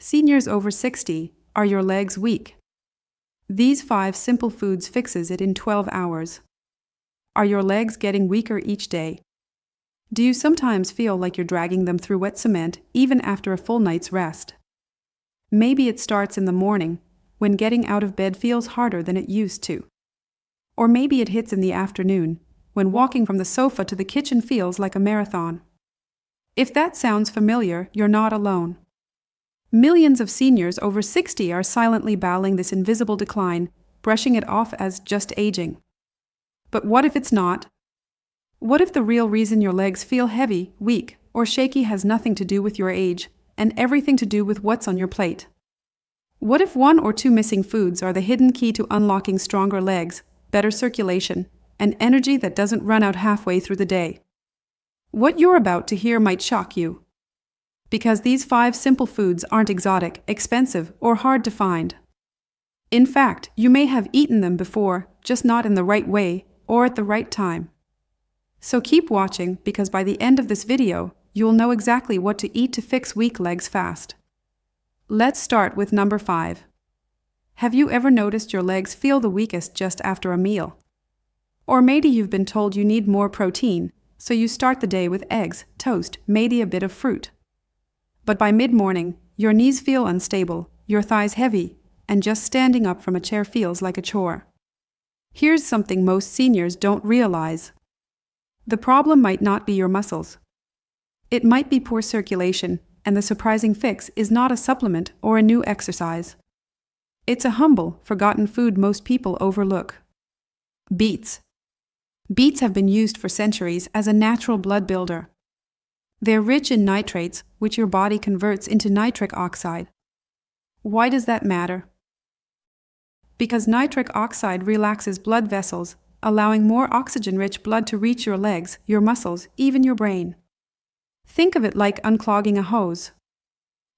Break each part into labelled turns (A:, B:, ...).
A: Seniors over 60, are your legs weak? These 5 simple foods fixes it in 12 hours. Are your legs getting weaker each day? Do you sometimes feel like you're dragging them through wet cement even after a full night's rest? Maybe it starts in the morning, when getting out of bed feels harder than it used to. Or maybe it hits in the afternoon, when walking from the sofa to the kitchen feels like a marathon. If that sounds familiar, you're not alone. Millions of seniors over 60 are silently battling this invisible decline, brushing it off as just aging. But what if it's not? What if the real reason your legs feel heavy, weak, or shaky has nothing to do with your age, and everything to do with what's on your plate? What if 1 or 2 missing foods are the hidden key to unlocking stronger legs, better circulation, and energy that doesn't run out halfway through the day? What you're about to hear might shock you. Because these 5 simple foods aren't exotic, expensive, or hard to find. In fact, you may have eaten them before, just not in the right way, or at the right time. So keep watching, because by the end of this video, you'll know exactly what to eat to fix weak legs fast. Let's start with number 5. Have you ever noticed your legs feel the weakest just after a meal? Or maybe you've been told you need more protein, so you start the day with eggs, toast, maybe a bit of fruit. But by mid-morning, your knees feel unstable, your thighs heavy, and just standing up from a chair feels like a chore. Here's something most seniors don't realize. The problem might not be your muscles. It might be poor circulation, and the surprising fix is not a supplement or a new exercise. It's a humble, forgotten food most people overlook. Beets. Beets have been used for centuries as a natural blood builder. They're rich in nitrates, which your body converts into nitric oxide. Why does that matter? Because nitric oxide relaxes blood vessels, allowing more oxygen-rich blood to reach your legs, your muscles, even your brain. Think of it like unclogging a hose.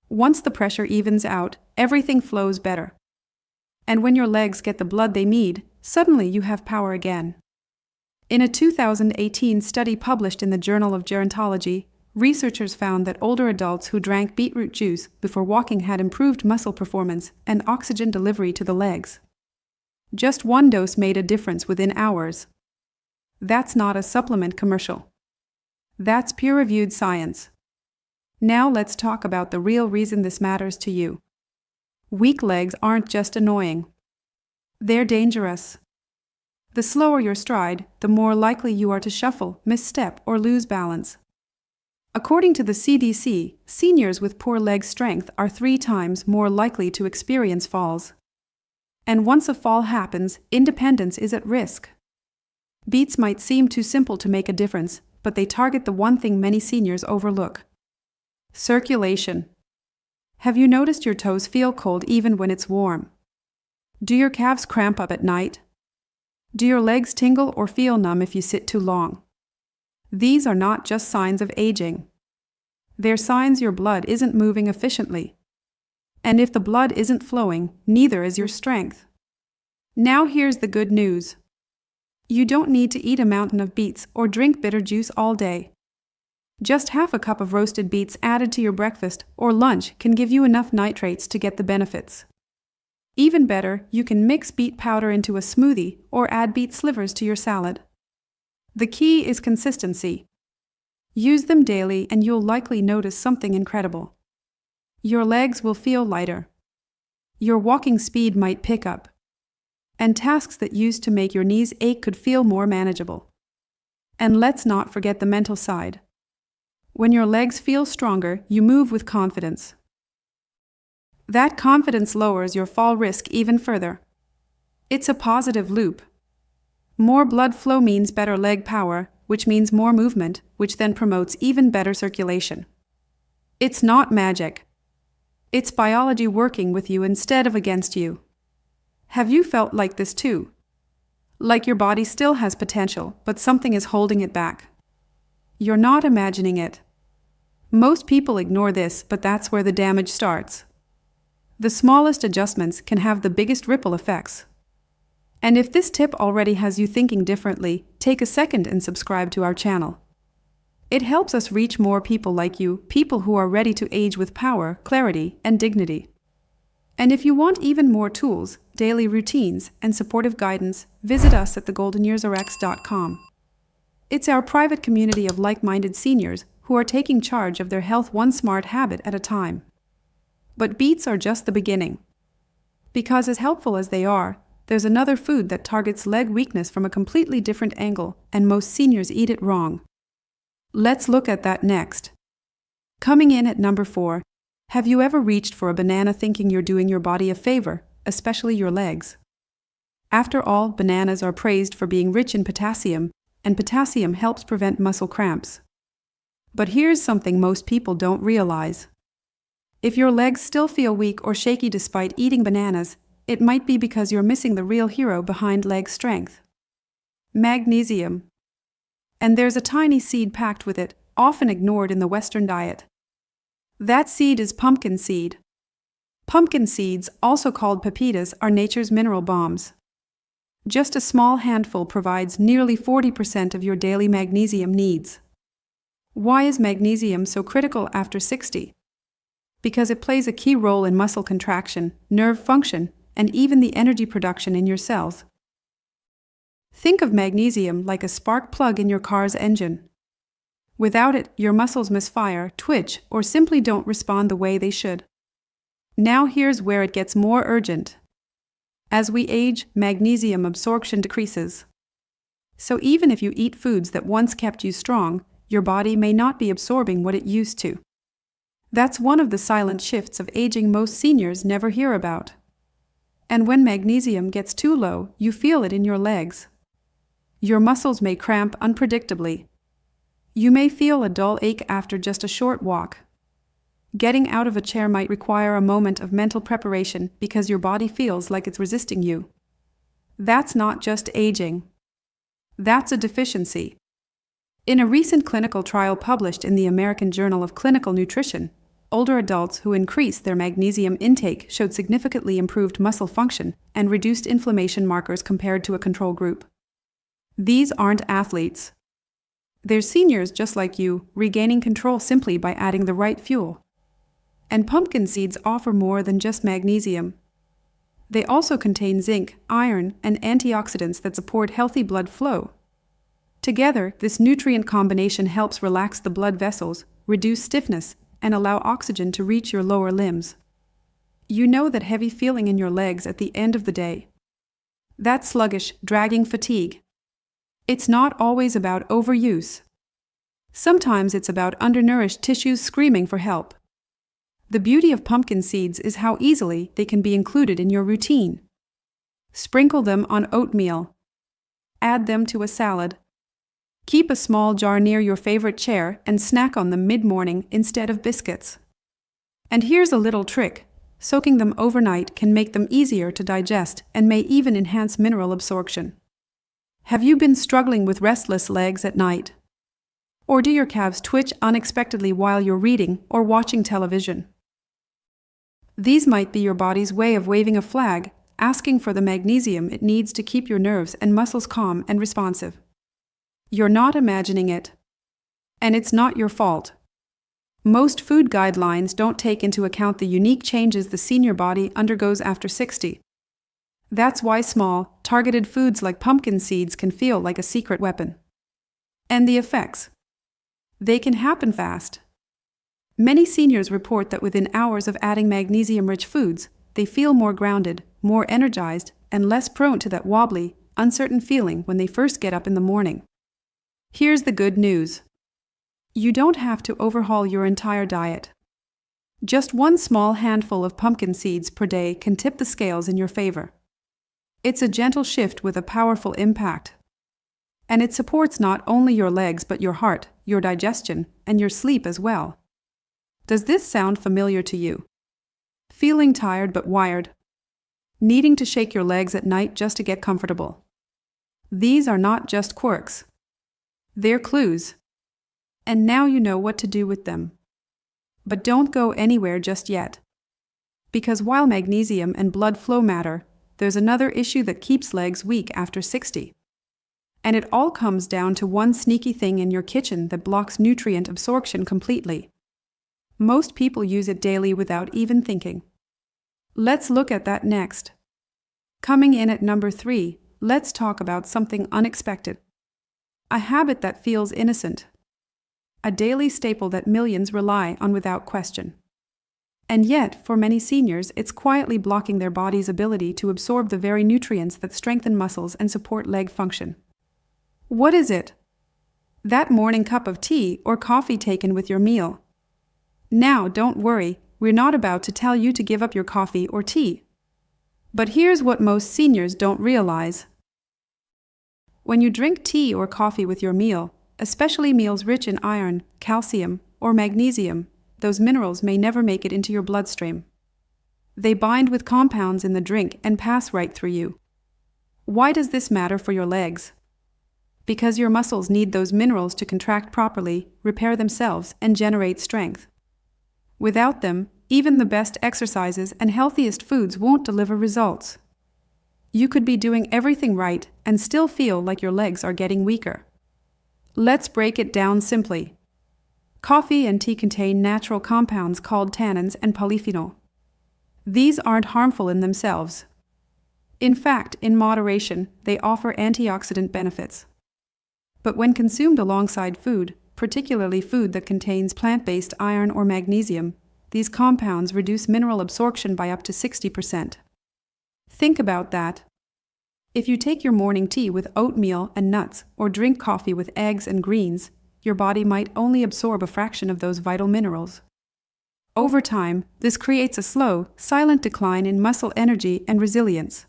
A: Once the pressure evens out, everything flows better. And when your legs get the blood they need, suddenly you have power again. In a 2018 study published in the Journal of Gerontology, researchers found that older adults who drank beetroot juice before walking had improved muscle performance and oxygen delivery to the legs. Just 1 dose made a difference within hours. That's not a supplement commercial. That's peer-reviewed science. Now let's talk about the real reason this matters to you. Weak legs aren't just annoying. They're dangerous. The slower your stride, the more likely you are to shuffle, misstep, or lose balance. According to the CDC, seniors with poor leg strength are 3 times more likely to experience falls. And once a fall happens, independence is at risk. Beets might seem too simple to make a difference, but they target the one thing many seniors overlook: circulation. Have you noticed your toes feel cold even when it's warm? Do your calves cramp up at night? Do your legs tingle or feel numb if you sit too long? These are not just signs of aging. They're signs your blood isn't moving efficiently. And if the blood isn't flowing, neither is your strength. Now here's the good news. You don't need to eat a mountain of beets or drink bitter juice all day. Just half a cup of roasted beets added to your breakfast or lunch can give you enough nitrates to get the benefits. Even better, you can mix beet powder into a smoothie or add beet slivers to your salad. The key is consistency. Use them daily and you'll likely notice something incredible. Your legs will feel lighter. Your walking speed might pick up. And tasks that used to make your knees ache could feel more manageable. And let's not forget the mental side. When your legs feel stronger, you move with confidence. That confidence lowers your fall risk even further. It's a positive loop. More blood flow means better leg power, which means more movement, which then promotes even better circulation. It's not magic. It's biology working with you instead of against you. Have you felt like this too? Like your body still has potential, but something is holding it back? You're not imagining it. Most people ignore this, but that's where the damage starts. The smallest adjustments can have the biggest ripple effects. And if this tip already has you thinking differently, take a second and subscribe to our channel. It helps us reach more people like you, people who are ready to age with power, clarity, and dignity. And if you want even more tools, daily routines, and supportive guidance, visit us at thegoldenyearsrx.com. It's our private community of like-minded seniors who are taking charge of their health one smart habit at a time. But beets are just the beginning. Because as helpful as they are, there's another food that targets leg weakness from a completely different angle, and most seniors eat it wrong. Let's look at that next. Coming in at number 4, have you ever reached for a banana thinking you're doing your body a favor, especially your legs? After all, bananas are praised for being rich in potassium, and potassium helps prevent muscle cramps. But here's something most people don't realize. If your legs still feel weak or shaky despite eating bananas, it might be because you're missing the real hero behind leg strength: magnesium. And there's a tiny seed packed with it, often ignored in the Western diet. That seed is pumpkin seed. Pumpkin seeds, also called pepitas, are nature's mineral bombs. Just a small handful provides nearly 40% of your daily magnesium needs. Why is magnesium so critical after 60? Because it plays a key role in muscle contraction, nerve function, and even the energy production in your cells. Think of magnesium like a spark plug in your car's engine. Without it, your muscles misfire, twitch, or simply don't respond the way they should. Now here's where it gets more urgent. As we age, magnesium absorption decreases. So even if you eat foods that once kept you strong, your body may not be absorbing what it used to. That's one of the silent shifts of aging most seniors never hear about. And when magnesium gets too low, you feel it in your legs. Your muscles may cramp unpredictably. You may feel a dull ache after just a short walk. Getting out of a chair might require a moment of mental preparation because your body feels like it's resisting you. That's not just aging. That's a deficiency. In a recent clinical trial published in the American Journal of Clinical Nutrition, older adults who increased their magnesium intake showed significantly improved muscle function and reduced inflammation markers compared to a control group. These aren't athletes. They're seniors just like you, regaining control simply by adding the right fuel. And pumpkin seeds offer more than just magnesium. They also contain zinc, iron, and antioxidants that support healthy blood flow. Together, this nutrient combination helps relax the blood vessels, reduce stiffness, and allow oxygen to reach your lower limbs. You know that heavy feeling in your legs at the end of the day. That sluggish, dragging fatigue. It's not always about overuse. Sometimes it's about undernourished tissues screaming for help. The beauty of pumpkin seeds is how easily they can be included in your routine. Sprinkle them on oatmeal. Add them to a salad. Keep a small jar near your favorite chair and snack on them mid-morning instead of biscuits. And here's a little trick. Soaking them overnight can make them easier to digest and may even enhance mineral absorption. Have you been struggling with restless legs at night? Or do your calves twitch unexpectedly while you're reading or watching television? These might be your body's way of waving a flag, asking for the magnesium it needs to keep your nerves and muscles calm and responsive. You're not imagining it. And it's not your fault. Most food guidelines don't take into account the unique changes the senior body undergoes after 60. That's why small, targeted foods like pumpkin seeds can feel like a secret weapon. And the effects? They can happen fast. Many seniors report that within hours of adding magnesium-rich foods, they feel more grounded, more energized, and less prone to that wobbly, uncertain feeling when they first get up in the morning. Here's the good news. You don't have to overhaul your entire diet. Just one small handful of pumpkin seeds per day can tip the scales in your favor. It's a gentle shift with a powerful impact. And it supports not only your legs but your heart, your digestion, and your sleep as well. Does this sound familiar to you? Feeling tired but wired? Needing to shake your legs at night just to get comfortable? These are not just quirks. They're clues. And now you know what to do with them. But don't go anywhere just yet. Because while magnesium and blood flow matter, there's another issue that keeps legs weak after 60. And it all comes down to one sneaky thing in your kitchen that blocks nutrient absorption completely. Most people use it daily without even thinking. Let's look at that next. Coming in at number 3, let's talk about something unexpected. A habit that feels innocent. A daily staple that millions rely on without question. And yet, for many seniors, it's quietly blocking their body's ability to absorb the very nutrients that strengthen muscles and support leg function. What is it? That morning cup of tea or coffee taken with your meal. Now, don't worry, we're not about to tell you to give up your coffee or tea. But here's what most seniors don't realize. When you drink tea or coffee with your meal, especially meals rich in iron, calcium, or magnesium, those minerals may never make it into your bloodstream. They bind with compounds in the drink and pass right through you. Why does this matter for your legs? Because your muscles need those minerals to contract properly, repair themselves, and generate strength. Without them, even the best exercises and healthiest foods won't deliver results. You could be doing everything right and still feel like your legs are getting weaker. Let's break it down simply. Coffee and tea contain natural compounds called tannins and polyphenol. These aren't harmful in themselves. In fact, in moderation, they offer antioxidant benefits. But when consumed alongside food, particularly food that contains plant-based iron or magnesium, these compounds reduce mineral absorption by up to 60%. Think about that. If you take your morning tea with oatmeal and nuts or drink coffee with eggs and greens, your body might only absorb a fraction of those vital minerals. Over time, this creates a slow, silent decline in muscle energy and resilience.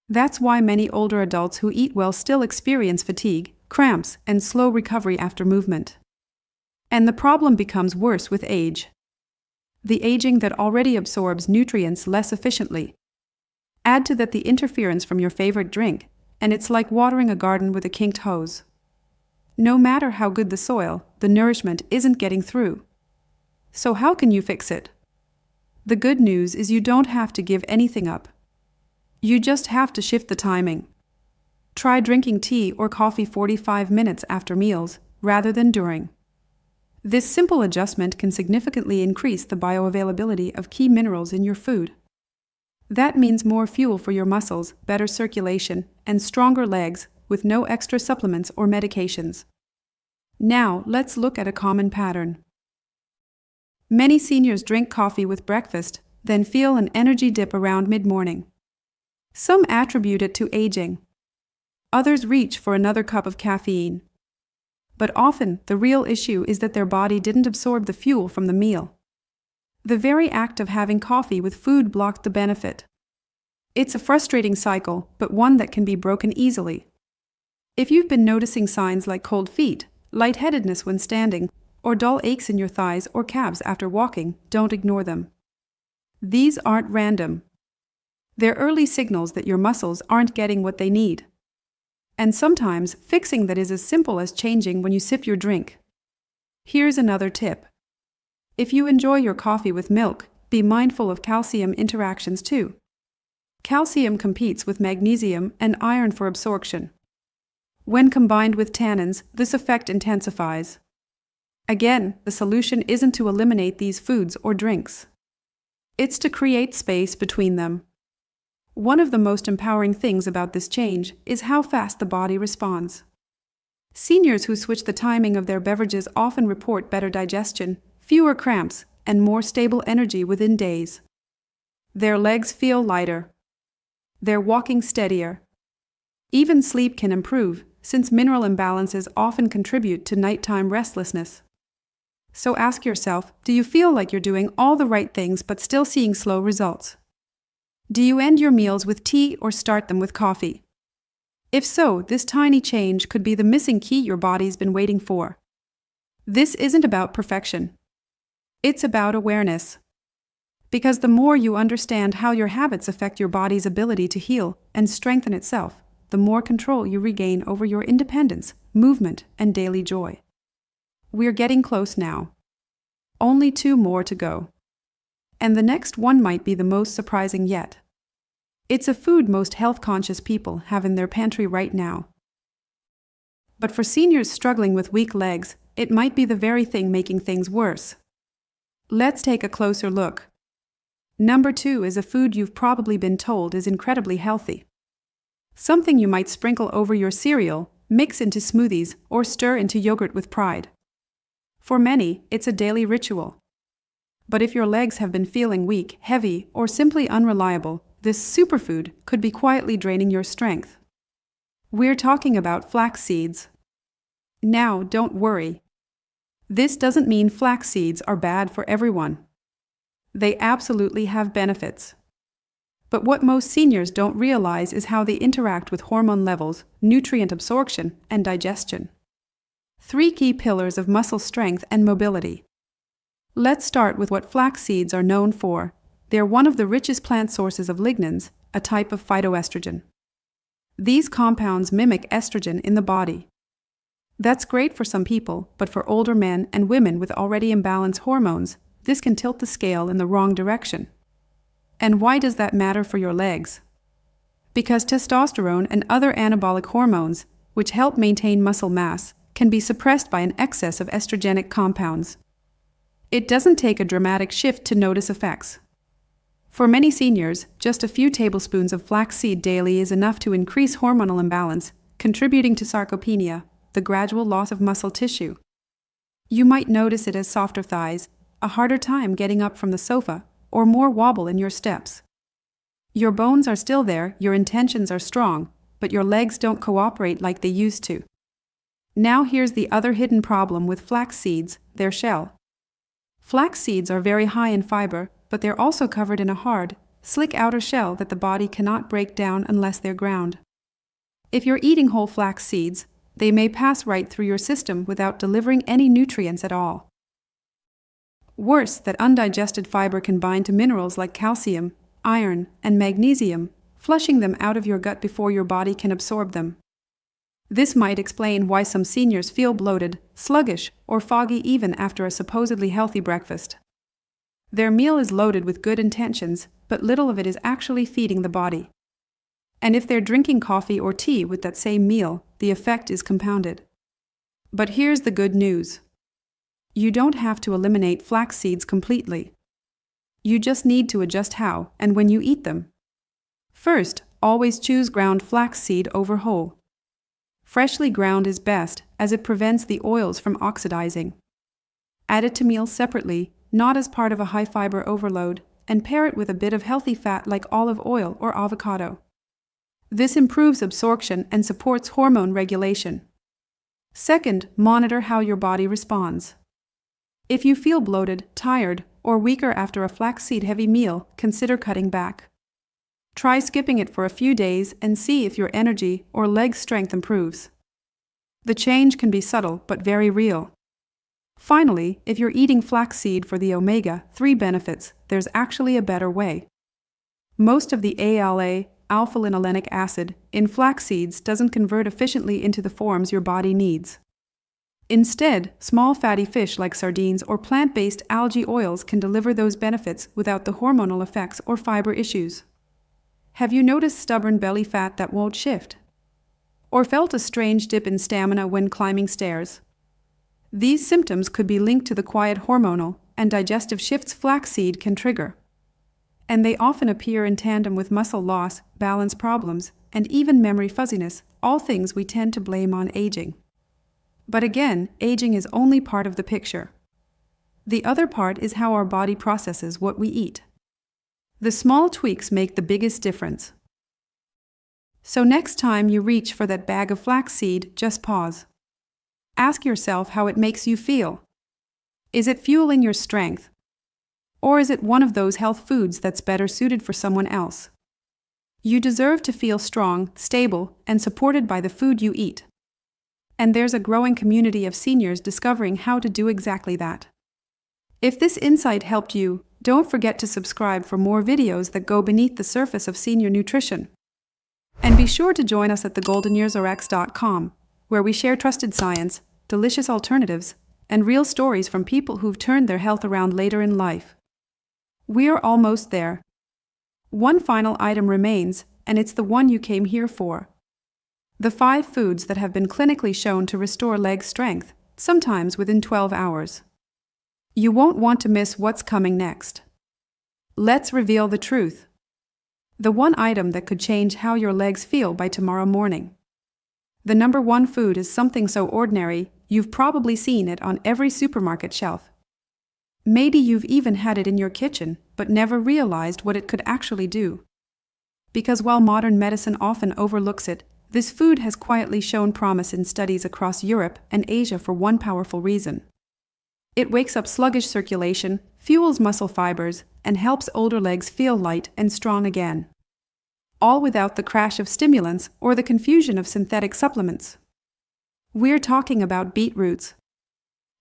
A: That's why many older adults who eat well still experience fatigue, cramps, and slow recovery after movement. And the problem becomes worse with age. The aging that already absorbs nutrients less efficiently. Add to that the interference from your favorite drink, and it's like watering a garden with a kinked hose. No matter how good the soil, the nourishment isn't getting through. So how can you fix it? The good news is you don't have to give anything up. You just have to shift the timing. Try drinking tea or coffee 45 minutes after meals, rather than during. This simple adjustment can significantly increase the bioavailability of key minerals in your food. That means more fuel for your muscles, better circulation, and stronger legs, with no extra supplements or medications. Now, let's look at a common pattern. Many seniors drink coffee with breakfast, then feel an energy dip around mid-morning. Some attribute it to aging. Others reach for another cup of caffeine. But often, the real issue is that their body didn't absorb the fuel from the meal. The very act of having coffee with food blocked the benefit. It's a frustrating cycle, but one that can be broken easily. If you've been noticing signs like cold feet, lightheadedness when standing, or dull aches in your thighs or calves after walking, don't ignore them. These aren't random. They're early signals that your muscles aren't getting what they need. And sometimes, fixing that is as simple as changing when you sip your drink. Here's another tip. If you enjoy your coffee with milk, be mindful of calcium interactions too. Calcium competes with magnesium and iron for absorption. When combined with tannins, this effect intensifies. Again, the solution isn't to eliminate these foods or drinks. It's to create space between them. One of the most empowering things about this change is how fast the body responds. Seniors who switch the timing of their beverages often report better digestion, fewer cramps, and more stable energy within days. Their legs feel lighter. They're walking steadier. Even sleep can improve, since mineral imbalances often contribute to nighttime restlessness. So ask yourself, do you feel like you're doing all the right things but still seeing slow results? Do you end your meals with tea or start them with coffee? If so, this tiny change could be the missing key your body's been waiting for. This isn't about perfection. It's about awareness. Because the more you understand how your habits affect your body's ability to heal and strengthen itself, the more control you regain over your independence, movement, and daily joy. We're getting close now. Only 2 more to go. And the next one might be the most surprising yet. It's a food most health-conscious people have in their pantry right now. But for seniors struggling with weak legs, it might be the very thing making things worse. Let's take a closer look. Number 2 is a food you've probably been told is incredibly healthy. Something you might sprinkle over your cereal, mix into smoothies, or stir into yogurt with pride. For many, it's a daily ritual. But if your legs have been feeling weak, heavy, or simply unreliable, this superfood could be quietly draining your strength. We're talking about flax seeds. Now, don't worry. This doesn't mean flax seeds are bad for everyone. They absolutely have benefits. But what most seniors don't realize is how they interact with hormone levels, nutrient absorption, and digestion. 3 key pillars of muscle strength and mobility. Let's start with what flax seeds are known for. They're one of the richest plant sources of lignans, a type of phytoestrogen. These compounds mimic estrogen in the body. That's great for some people, but for older men and women with already imbalanced hormones, this can tilt the scale in the wrong direction. And why does that matter for your legs? Because testosterone and other anabolic hormones, which help maintain muscle mass, can be suppressed by an excess of estrogenic compounds. It doesn't take a dramatic shift to notice effects. For many seniors, just a few tablespoons of flaxseed daily is enough to increase hormonal imbalance, contributing to sarcopenia, the gradual loss of muscle tissue. You might notice it as softer thighs, a harder time getting up from the sofa, or more wobble in your steps. Your bones are still there, your intentions are strong, but your legs don't cooperate like they used to. Now here's the other hidden problem with flax seeds, their shell. Flax seeds are very high in fiber, but they're also covered in a hard, slick outer shell that the body cannot break down unless they're ground. If you're eating whole flax seeds, they may pass right through your system without delivering any nutrients at all. Worse, that undigested fiber can bind to minerals like calcium, iron, and magnesium, flushing them out of your gut before your body can absorb them. This might explain why some seniors feel bloated, sluggish, or foggy even after a supposedly healthy breakfast. Their meal is loaded with good intentions, but little of it is actually feeding the body. And if they're drinking coffee or tea with that same meal, the effect is compounded. But here's the good news. You don't have to eliminate flax seeds completely. You just need to adjust how and when you eat them. First, always choose ground flax seed over whole. Freshly ground is best, as it prevents the oils from oxidizing. Add it to meals separately, not as part of a high-fiber overload, and pair it with a bit of healthy fat like olive oil or avocado. This improves absorption and supports hormone regulation. Second, monitor how your body responds. If you feel bloated, tired, or weaker after a flaxseed-heavy meal, consider cutting back. Try skipping it for a few days and see if your energy or leg strength improves. The change can be subtle but very real. Finally, if you're eating flaxseed for the omega-3 benefits, there's actually a better way. Most of the ALA, alpha-linolenic acid, in flax seeds doesn't convert efficiently into the forms your body needs. Instead, small fatty fish like sardines or plant-based algae oils can deliver those benefits without the hormonal effects or fiber issues. Have you noticed stubborn belly fat that won't shift? Or felt a strange dip in stamina when climbing stairs? These symptoms could be linked to the quiet hormonal and digestive shifts flaxseed can trigger. And they often appear in tandem with muscle loss, balance problems, and even memory fuzziness, all things we tend to blame on aging. But again, aging is only part of the picture. The other part is how our body processes what we eat. The small tweaks make the biggest difference. So next time you reach for that bag of flaxseed, just pause. Ask yourself how it makes you feel. Is it fueling your strength? Or is it one of those health foods that's better suited for someone else? You deserve to feel strong, stable, and supported by the food you eat. And there's a growing community of seniors discovering how to do exactly that. If this insight helped you, don't forget to subscribe for more videos that go beneath the surface of senior nutrition. And be sure to join us at thegoldenyearsrx.com, where we share trusted science, delicious alternatives, and real stories from people who've turned their health around later in life. We're almost there. One final item remains, and it's the one you came here for. The 5 foods that have been clinically shown to restore leg strength, sometimes within 12 hours. You won't want to miss what's coming next. Let's reveal the truth. The one item that could change how your legs feel by tomorrow morning. The number 1 food is something so ordinary, you've probably seen it on every supermarket shelf. Maybe you've even had it in your kitchen, but never realized what it could actually do. Because while modern medicine often overlooks it, this food has quietly shown promise in studies across Europe and Asia for one powerful reason. It wakes up sluggish circulation, fuels muscle fibers, and helps older legs feel light and strong again. All without the crash of stimulants or the confusion of synthetic supplements. We're talking about beetroots.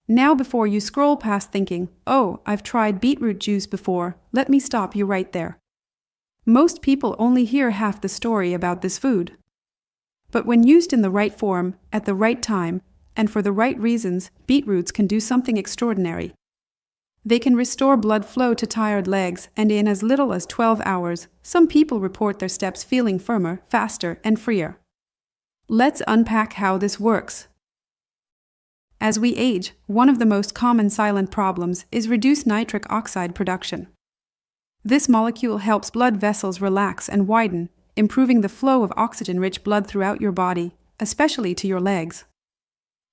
A: Now before you scroll past thinking, "Oh, I've tried beetroot juice before," let me stop you right there. Most people only hear half the story about this food. But when used in the right form, at the right time, and for the right reasons, beetroots can do something extraordinary. They can restore blood flow to tired legs, and in as little as 12 hours, some people report their steps feeling firmer, faster, and freer. Let's unpack how this works. As we age, one of the most common silent problems is reduced nitric oxide production. This molecule helps blood vessels relax and widen, improving the flow of oxygen-rich blood throughout your body, especially to your legs.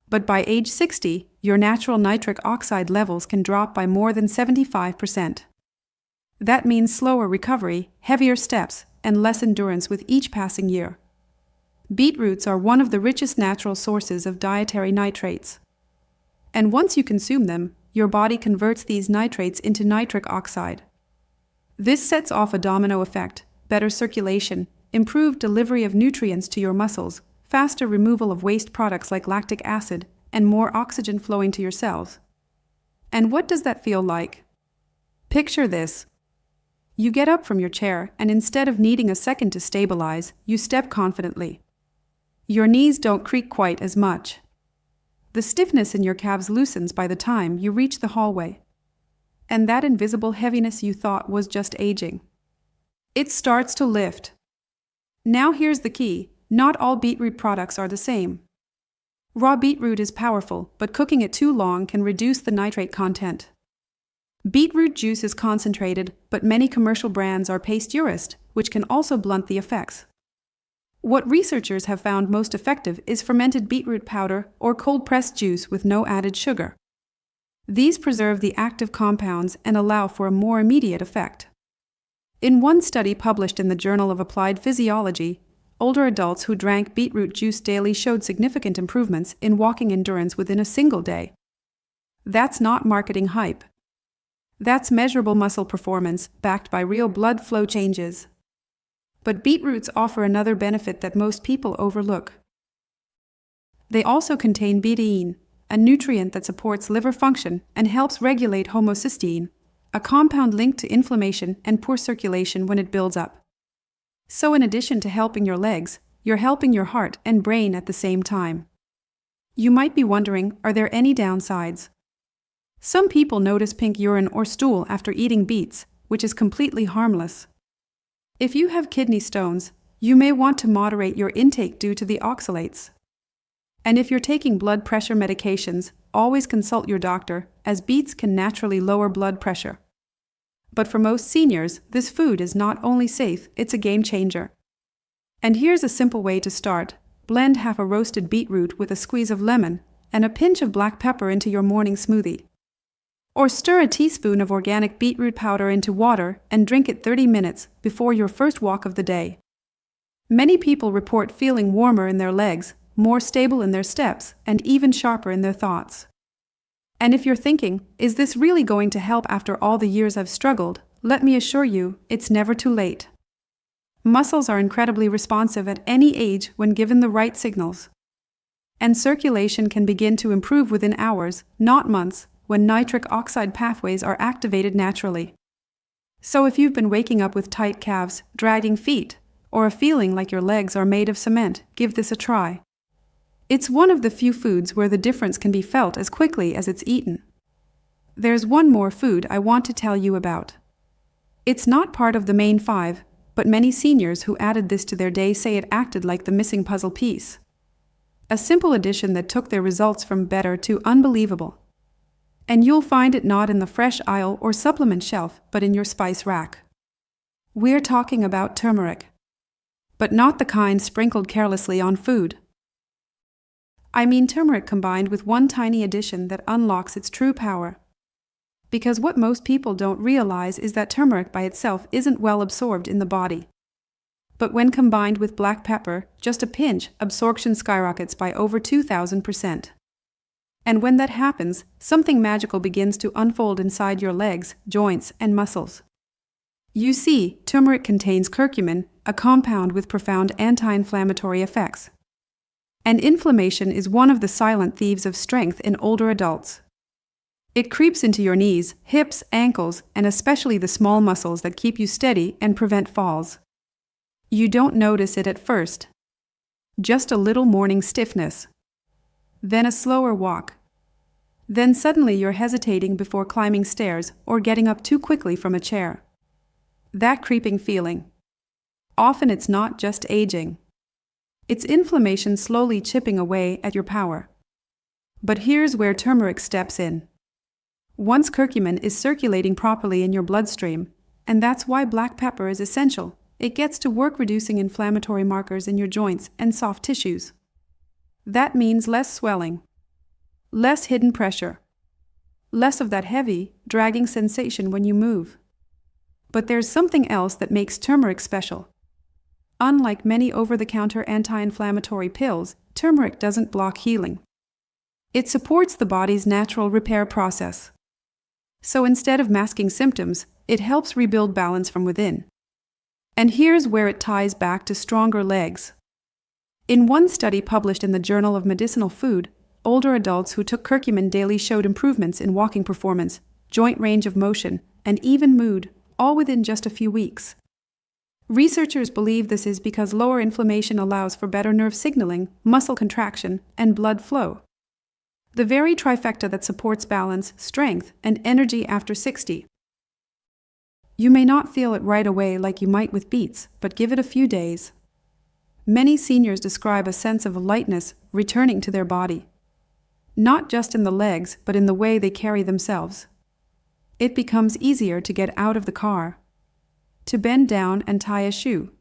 A: But by age 60, your natural nitric oxide levels can drop by more than 75%. That means slower recovery, heavier steps, and less endurance with each passing year. Beetroots are one of the richest natural sources of dietary nitrates. And once you consume them, your body converts these nitrates into nitric oxide. This sets off a domino effect: better circulation, improved delivery of nutrients to your muscles, faster removal of waste products like lactic acid, and more oxygen flowing to your cells. And what does that feel like? Picture this. You get up from your chair, and instead of needing a second to stabilize, you step confidently. Your knees don't creak quite as much. The stiffness in your calves loosens by the time you reach the hallway. And that invisible heaviness you thought was just aging, it starts to lift. Now here's the key: not all beetroot products are the same. Raw beetroot is powerful, but cooking it too long can reduce the nitrate content. Beetroot juice is concentrated, but many commercial brands are pasteurized, which can also blunt the effects. What researchers have found most effective is fermented beetroot powder or cold-pressed juice with no added sugar. These preserve the active compounds and allow for a more immediate effect. In one study published in the Journal of Applied Physiology, older adults who drank beetroot juice daily showed significant improvements in walking endurance within a single day. That's not marketing hype. That's measurable muscle performance backed by real blood flow changes. But beetroots offer another benefit that most people overlook. They also contain betaine, a nutrient that supports liver function and helps regulate homocysteine, a compound linked to inflammation and poor circulation when it builds up. So in addition to helping your legs, you're helping your heart and brain at the same time. You might be wondering, are there any downsides? Some people notice pink urine or stool after eating beets, which is completely harmless. If you have kidney stones, you may want to moderate your intake due to the oxalates. And if you're taking blood pressure medications, always consult your doctor, as beets can naturally lower blood pressure. But for most seniors, this food is not only safe, it's a game changer. And here's a simple way to start: blend half a roasted beetroot with a squeeze of lemon and a pinch of black pepper into your morning smoothie. Or stir a teaspoon of organic beetroot powder into water and drink it 30 minutes before your first walk of the day. Many people report feeling warmer in their legs, more stable in their steps, and even sharper in their thoughts. And if you're thinking, is this really going to help after all the years I've struggled? Let me assure you, it's never too late. Muscles are incredibly responsive at any age when given the right signals. And circulation can begin to improve within hours, not months, when nitric oxide pathways are activated naturally. So if you've been waking up with tight calves, dragging feet, or a feeling like your legs are made of cement, give this a try. It's one of the few foods where the difference can be felt as quickly as it's eaten. There's one more food I want to tell you about. It's not part of the main 5, but many seniors who added this to their day say it acted like the missing puzzle piece. A simple addition that took their results from better to unbelievable. And you'll find it not in the fresh aisle or supplement shelf, but in your spice rack. We're talking about turmeric. But not the kind sprinkled carelessly on food. I mean turmeric combined with one tiny addition that unlocks its true power. Because what most people don't realize is that turmeric by itself isn't well absorbed in the body. But when combined with black pepper, just a pinch, absorption skyrockets by over 2,000%. And when that happens, something magical begins to unfold inside your legs, joints, and muscles. You see, turmeric contains curcumin, a compound with profound anti-inflammatory effects. And inflammation is one of the silent thieves of strength in older adults. It creeps into your knees, hips, ankles, and especially the small muscles that keep you steady and prevent falls. You don't notice it at first. Just a little morning stiffness. Then a slower walk. Then suddenly you're hesitating before climbing stairs or getting up too quickly from a chair. That creeping feeling. Often it's not just aging. It's inflammation slowly chipping away at your power. But here's where turmeric steps in. Once curcumin is circulating properly in your bloodstream, and that's why black pepper is essential, it gets to work reducing inflammatory markers in your joints and soft tissues. That means less swelling, less hidden pressure, less of that heavy, dragging sensation when you move. But there's something else that makes turmeric special. Unlike many over-the-counter anti-inflammatory pills, turmeric doesn't block healing. It supports the body's natural repair process. So instead of masking symptoms, it helps rebuild balance from within. And here's where it ties back to stronger legs. In one study published in the Journal of Medicinal Food, older adults who took curcumin daily showed improvements in walking performance, joint range of motion, and even mood, all within just a few weeks. Researchers believe this is because lower inflammation allows for better nerve signaling, muscle contraction, and blood flow. The very trifecta that supports balance, strength, and energy after 60. You may not feel it right away like you might with beets, but give it a few days. Many seniors describe a sense of lightness returning to their body. Not just in the legs, but in the way they carry themselves. It becomes easier to get out of the car, to bend down and tie a shoe,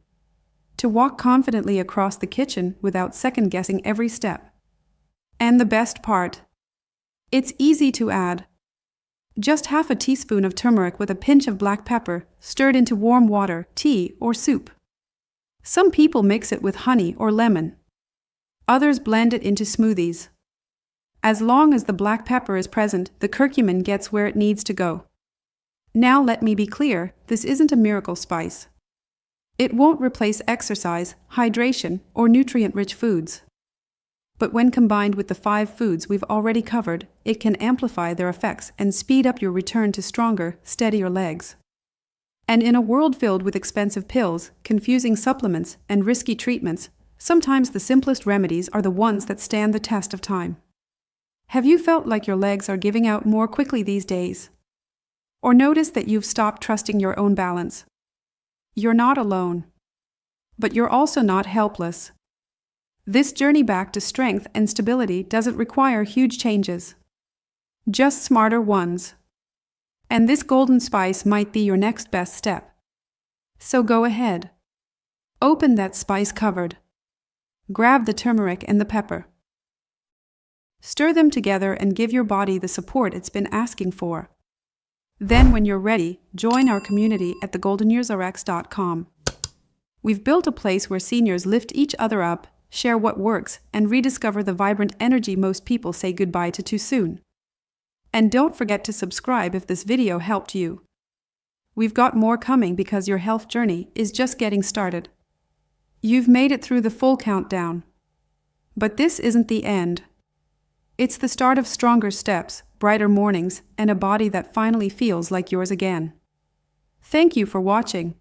A: to walk confidently across the kitchen without second-guessing every step. And the best part, it's easy to add. Just half a teaspoon of turmeric with a pinch of black pepper, stirred into warm water, tea, or soup. Some people mix it with honey or lemon. Others blend it into smoothies. As long as the black pepper is present, the curcumin gets where it needs to go. Now let me be clear, this isn't a miracle spice. It won't replace exercise, hydration, or nutrient-rich foods. But when combined with the 5 foods we've already covered, it can amplify their effects and speed up your return to stronger, steadier legs. And in a world filled with expensive pills, confusing supplements, and risky treatments, sometimes the simplest remedies are the ones that stand the test of time. Have you felt like your legs are giving out more quickly these days? Or noticed that you've stopped trusting your own balance? You're not alone. But you're also not helpless. This journey back to strength and stability doesn't require huge changes. Just smarter ones. And this golden spice might be your next best step. So go ahead. Open that spice cupboard. Grab the turmeric and the pepper. Stir them together and give your body the support it's been asking for. Then when you're ready, join our community at thegoldenyearsrx.com. We've built a place where seniors lift each other up, share what works, and rediscover the vibrant energy most people say goodbye to too soon. And don't forget to subscribe if this video helped you. We've got more coming because your health journey is just getting started. You've made it through the full countdown. But this isn't the end. It's the start of stronger steps, brighter mornings, and a body that finally feels like yours again. Thank you for watching.